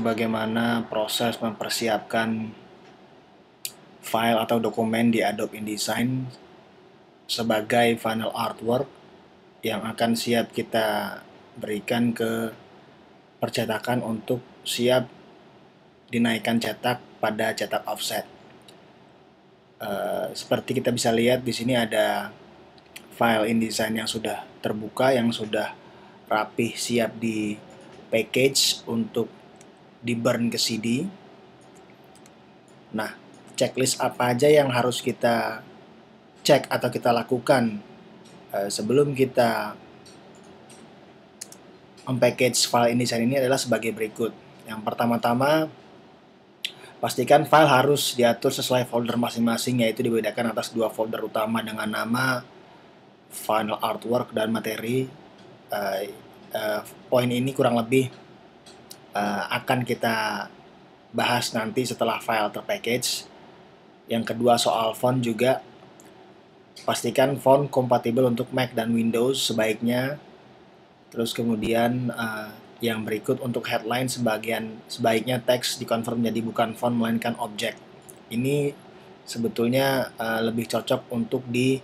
Bagaimana proses mempersiapkan file atau dokumen di Adobe InDesign sebagai final artwork yang akan siap kita berikan ke percetakan untuk siap dinaikkan cetak pada cetak offset. Seperti kita bisa lihat di sini ada file InDesign yang sudah terbuka, yang sudah rapih siap di package untuk di burn ke CD. Nah, checklist apa aja yang harus kita cek atau kita lakukan sebelum kita mempackage file InDesign ini adalah sebagai berikut. Yang pertama-tama, pastikan file harus diatur sesuai folder masing-masing, yaitu dibedakan atas dua folder utama dengan nama, final artwork, dan materi. Poin ini kurang lebih akan kita bahas nanti setelah file terpackage. Yang kedua, soal font juga, pastikan font kompatibel untuk Mac dan Windows sebaiknya. Terus kemudian yang berikut untuk headline sebaiknya teks dikonvert menjadi bukan font melainkan objek. Ini sebetulnya lebih cocok untuk dipakai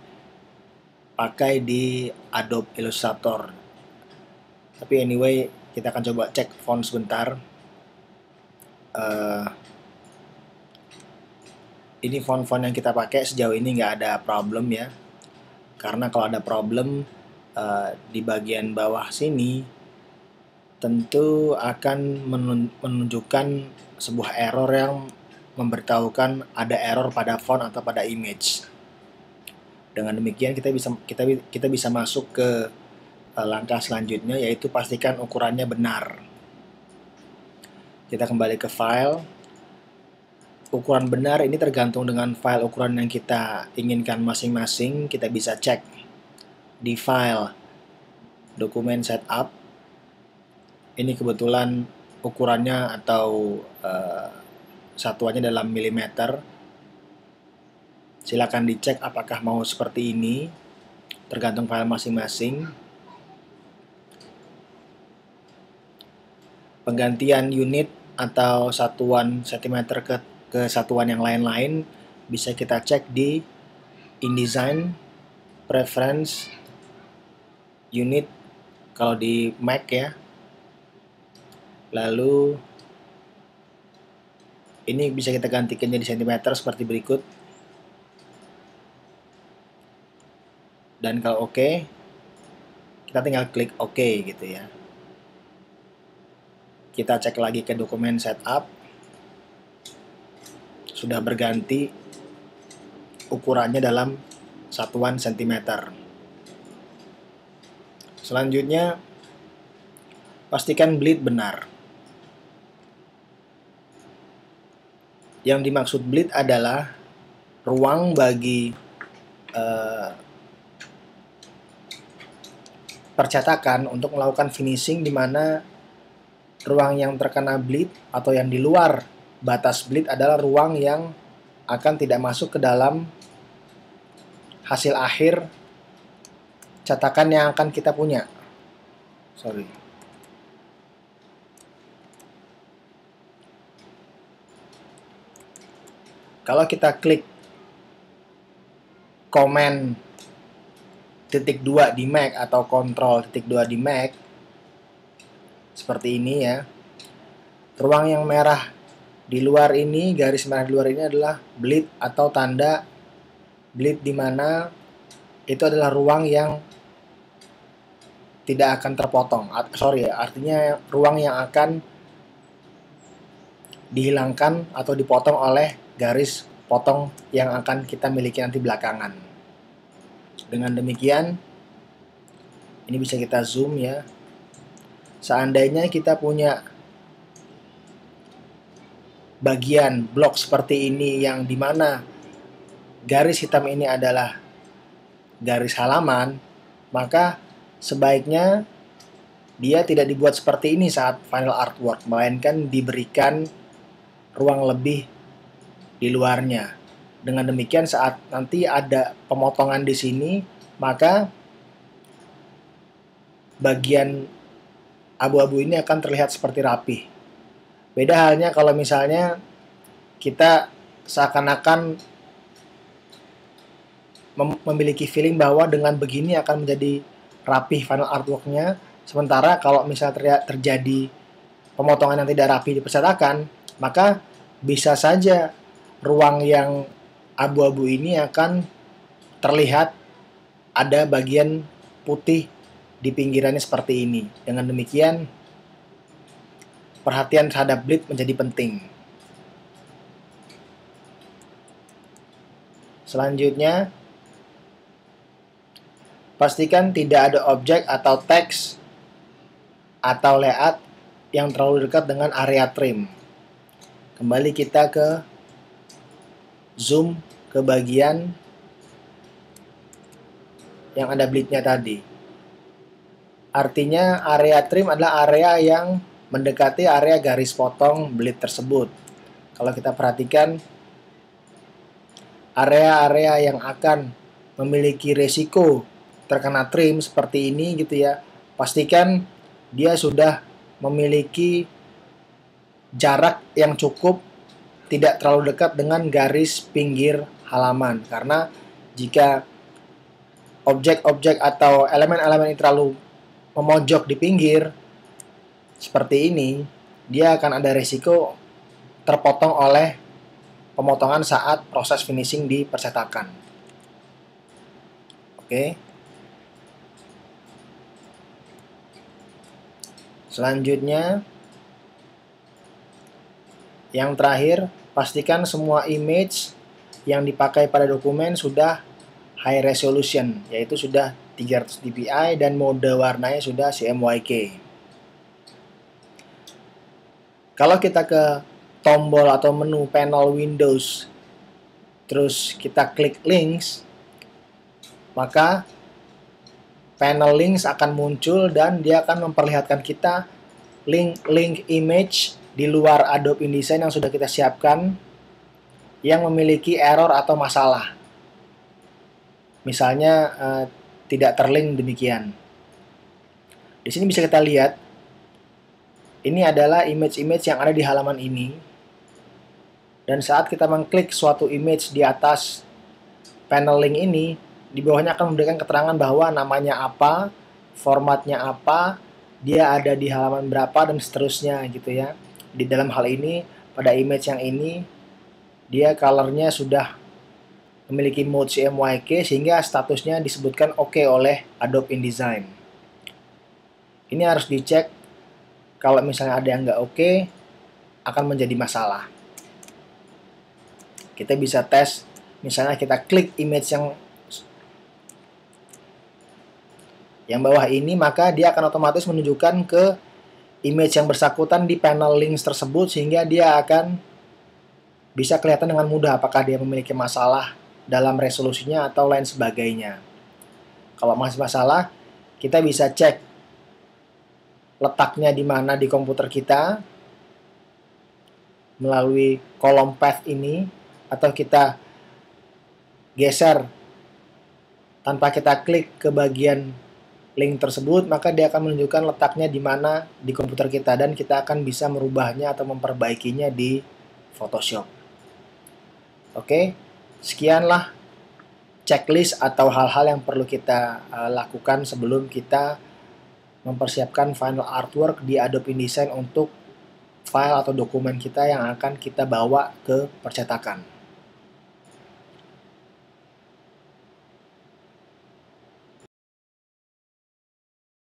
di Adobe Illustrator. Tapi anyway, kita akan coba cek font sebentar. Ini font-font yang kita pakai sejauh ini nggak ada problem ya. Karena kalau ada problem di bagian bawah sini tentu akan menunjukkan sebuah error yang memberitahukan ada error pada font atau pada image. Dengan demikian kita bisa masuk ke langkah selanjutnya, yaitu pastikan ukurannya benar. Kita kembali ke file. Ukuran benar ini tergantung dengan file ukuran yang kita inginkan masing-masing. Kita bisa cek di file dokumen setup. Ini kebetulan ukurannya atau satuannya dalam milimeter. Silakan dicek apakah mau seperti ini, tergantung file masing-masing. Penggantian unit atau satuan cm ke satuan yang lain-lain bisa kita cek di InDesign, Preference, Unit kalau di Mac ya. Lalu ini bisa kita gantikan jadi cm seperti berikut. Dan kalau oke, kita tinggal klik oke gitu ya. Kita cek lagi ke dokumen setup. Sudah berganti ukurannya dalam satuan cm. Selanjutnya, pastikan bleed benar. Yang dimaksud bleed adalah ruang bagi percetakan untuk melakukan finishing, di mana ruang yang terkena bleed atau yang di luar batas bleed adalah ruang yang akan tidak masuk ke dalam hasil akhir cetakan yang akan kita punya. Kalau kita klik Command +2 di Mac atau Ctrl +2 di Mac, seperti ini ya. Ruang yang merah di luar ini, garis merah di luar ini adalah bleed atau tanda bleed, di mana itu adalah ruang yang tidak akan terpotong. Artinya ruang yang akan dihilangkan atau dipotong oleh garis potong yang akan kita miliki nanti belakangan. Dengan demikian, ini bisa kita zoom ya. Seandainya kita punya bagian blok seperti ini yang dimana garis hitam ini adalah garis halaman, maka sebaiknya dia tidak dibuat seperti ini saat final artwork, melainkan diberikan ruang lebih di luarnya. Dengan demikian saat nanti ada pemotongan di sini, maka bagian abu-abu ini akan terlihat seperti rapi. Beda halnya kalau misalnya kita seakan-akan memiliki feeling bahwa dengan begini akan menjadi rapih final artworknya, sementara kalau misalnya terjadi pemotongan yang tidak rapi di percetakan, maka bisa saja ruang yang abu-abu ini akan terlihat ada bagian putih di pinggirannya seperti ini. Dengan demikian, perhatian terhadap bleed menjadi penting. Selanjutnya, pastikan tidak ada objek atau teks atau layout yang terlalu dekat dengan area trim. Kembali kita ke zoom ke bagian yang ada bleednya tadi. Artinya area trim adalah area yang mendekati area garis potong bleed tersebut. Kalau kita perhatikan, area-area yang akan memiliki resiko terkena trim seperti ini gitu ya, pastikan dia sudah memiliki jarak yang cukup, tidak terlalu dekat dengan garis pinggir halaman, karena jika objek-objek atau elemen-elemen ini terlalu memojok di pinggir seperti ini, dia akan ada resiko terpotong oleh pemotongan saat proses finishing di percetakan. Oke. Selanjutnya, yang terakhir, pastikan semua image yang dipakai pada dokumen sudah high resolution, yaitu sudah 300 dpi dan mode warnanya sudah CMYK. Kalau kita ke tombol atau menu panel Windows, terus kita klik links, maka panel links akan muncul dan dia akan memperlihatkan kita link image di luar Adobe InDesign yang sudah kita siapkan yang memiliki error atau masalah. Misalnya tidak terlink demikian. Di sini bisa kita lihat, ini adalah image-image yang ada di halaman ini. Dan saat kita mengklik suatu image di atas panel link ini, di bawahnya akan memberikan keterangan bahwa namanya apa, formatnya apa, dia ada di halaman berapa, dan seterusnya gitu ya. Di dalam hal ini, pada image yang ini, dia colornya sudah memiliki mode CMYK sehingga statusnya disebutkan OK oleh Adobe InDesign. Ini harus dicek, kalau misalnya ada yang nggak OK, akan menjadi masalah. Kita bisa tes, misalnya kita klik image yang bawah ini, maka dia akan otomatis menunjukkan ke image yang bersangkutan di panel links tersebut, sehingga dia akan bisa kelihatan dengan mudah apakah dia memiliki masalah dalam resolusinya atau lain sebagainya. Kalau masih masalah, kita bisa cek letaknya di mana di komputer kita melalui kolom path ini, atau kita geser tanpa kita klik ke bagian link tersebut, maka dia akan menunjukkan letaknya di mana di komputer kita dan kita akan bisa merubahnya atau memperbaikinya di Photoshop. Oke, sekianlah checklist atau hal-hal yang perlu kita lakukan sebelum kita mempersiapkan final artwork di Adobe InDesign untuk file atau dokumen kita yang akan kita bawa ke percetakan.